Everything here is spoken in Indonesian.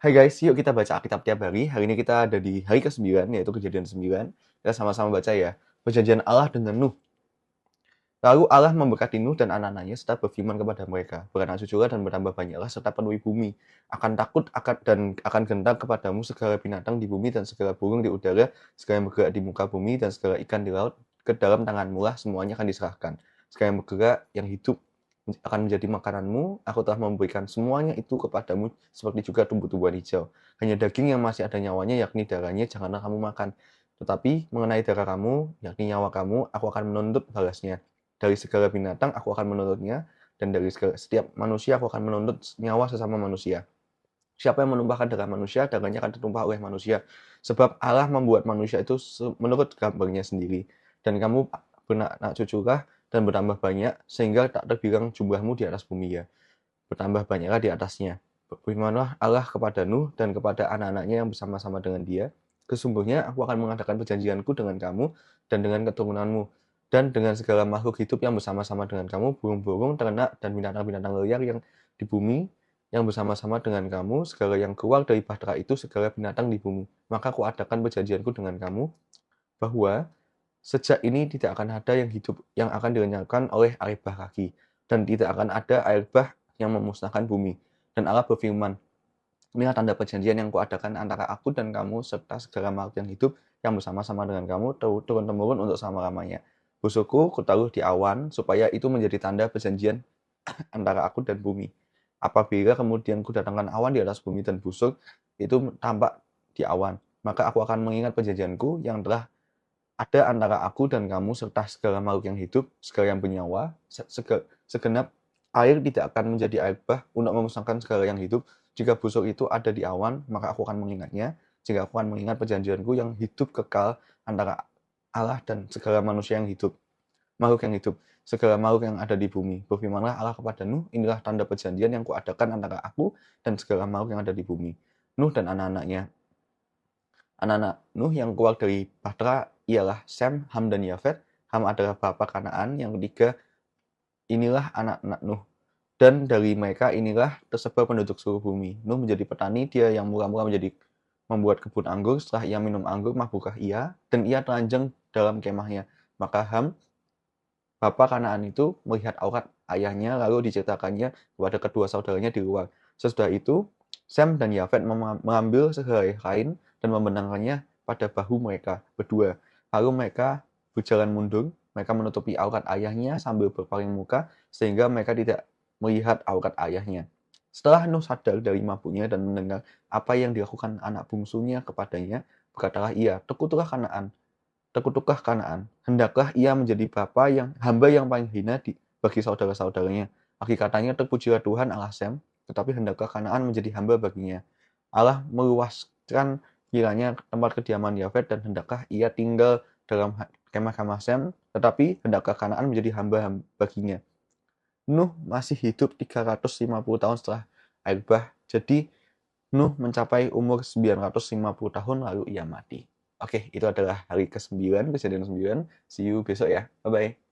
Hai guys, yuk kita baca Alkitab tiap hari. Hari ini kita ada di hari ke-9, yaitu kejadian 9. Kita sama-sama baca ya. Perjanjian Allah dengan Nuh. Lalu Allah memberkati Nuh dan anak-anaknya serta berfirman kepada mereka, beranak cuculah dan bertambah banyaklah serta penuhi bumi. Akan takut dan akan gentar kepadamu segala binatang di bumi dan segala burung di udara, segala yang bergerak di muka bumi dan segala ikan di laut, ke dalam tanganmu lah semuanya akan diserahkan. Segala yang bergerak, yang hidup akan menjadi makananmu. Aku telah memberikan semuanya itu kepadamu seperti juga tumbuh-tumbuhan hijau. Hanya daging yang masih ada nyawanya, yakni darahnya, janganlah kamu makan. Tetapi mengenai darah kamu, yakni nyawa kamu, aku akan menuntut balasnya. Dari segala binatang aku akan menuntutnya, dan dari setiap manusia aku akan menuntut nyawa sesama manusia. Siapa yang menumpahkan darah manusia, darahnya akan tertumpah oleh manusia. Sebab Allah membuat manusia itu menurut gambarnya sendiri. Dan kamu beranak cuculah dan bertambah banyak, sehingga tak terbilang jumlahmu di atas bumi ya. Bertambah banyaklah di atasnya. Berfirmanlah Allah kepada Nuh dan kepada anak-anaknya yang bersama-sama dengan dia. Sesungguhnya aku akan mengadakan perjanjianku dengan kamu dan dengan keturunanmu, dan dengan segala makhluk hidup yang bersama-sama dengan kamu, burung-burung, ternak, dan binatang-binatang liar yang di bumi, yang bersama-sama dengan kamu, segala yang keluar dari bahtera itu, segala binatang di bumi. Maka aku adakan perjanjianku dengan kamu, bahwa sejak ini tidak akan ada yang hidup yang akan dilenyapkan oleh air bah lagi, dan tidak akan ada air bah yang memusnahkan bumi. Dan Allah berfirman, inilah tanda perjanjian yang kuadakan antara aku dan kamu serta segala makhluk yang hidup yang bersama-sama dengan kamu turun-temurun untuk selama-lamanya. Busukku kutaruh di awan supaya itu menjadi tanda perjanjian antara aku dan bumi. Apabila kemudian kudatangkan awan di atas bumi dan busuk itu tampak di awan, maka aku akan mengingat perjanjianku yang telah ada antara aku dan kamu serta segala makhluk yang hidup, segala yang bernyawa, segenap air tidak akan menjadi air bah untuk memusnahkan segala yang hidup. Jika busuk itu ada di awan, maka aku akan mengingatnya. Jika aku akan mengingat perjanjianku yang hidup kekal antara Allah dan segala manusia yang hidup, makhluk yang hidup, segala makhluk yang ada di bumi. Berfirmanlah Allah kepada Nuh, inilah tanda perjanjian yang kuadakan antara aku dan segala makhluk yang ada di bumi. Nuh dan anak-anaknya. Anak-anak Nuh yang keluar dari Bahtera ialah Sem, Ham, dan Yafet. Ham adalah bapa Kanaan. Yang ketiga, inilah anak-anak Nuh. Dan dari mereka inilah tersebar penduduk seluruh bumi. Nuh menjadi petani, dia yang mula-mula membuat kebun anggur. Setelah ia minum anggur, mabuklah ia, dan ia telanjang dalam kemahnya. Maka Ham, bapa Kanaan itu melihat aurat ayahnya, lalu diceritakannya kepada kedua saudaranya di luar. Sesudah itu, Sem dan Yafet mengambil sehelai kain dan membenangkannya pada bahu mereka berdua. Lalu mereka berjalan mundur, mereka menutupi aurat ayahnya sambil berpaling muka, sehingga mereka tidak melihat aurat ayahnya. Setelah Nuh sadar dari mabuknya dan mendengar apa yang dilakukan anak bungsunya kepadanya, berkatalah ia, terkutuklah Kanaan. Hendaklah ia menjadi hamba yang paling hina bagi saudara-saudaranya. Hakikatnya terpujilah Tuhan Allah Sem, tetapi hendaklah Kanaan menjadi hamba baginya. Allah meluaskan kiranya tempat kediaman Yafet dan hendaklah ia tinggal dalam kemah-kemah Sem, tetapi hendaklah Kanaan menjadi hamba baginya. Nuh masih hidup 350 tahun setelah air bah. Jadi Nuh mencapai umur 950 tahun lalu ia mati. Oke, itu adalah hari ke-9, kejadian 9. See you besok ya. Bye-bye.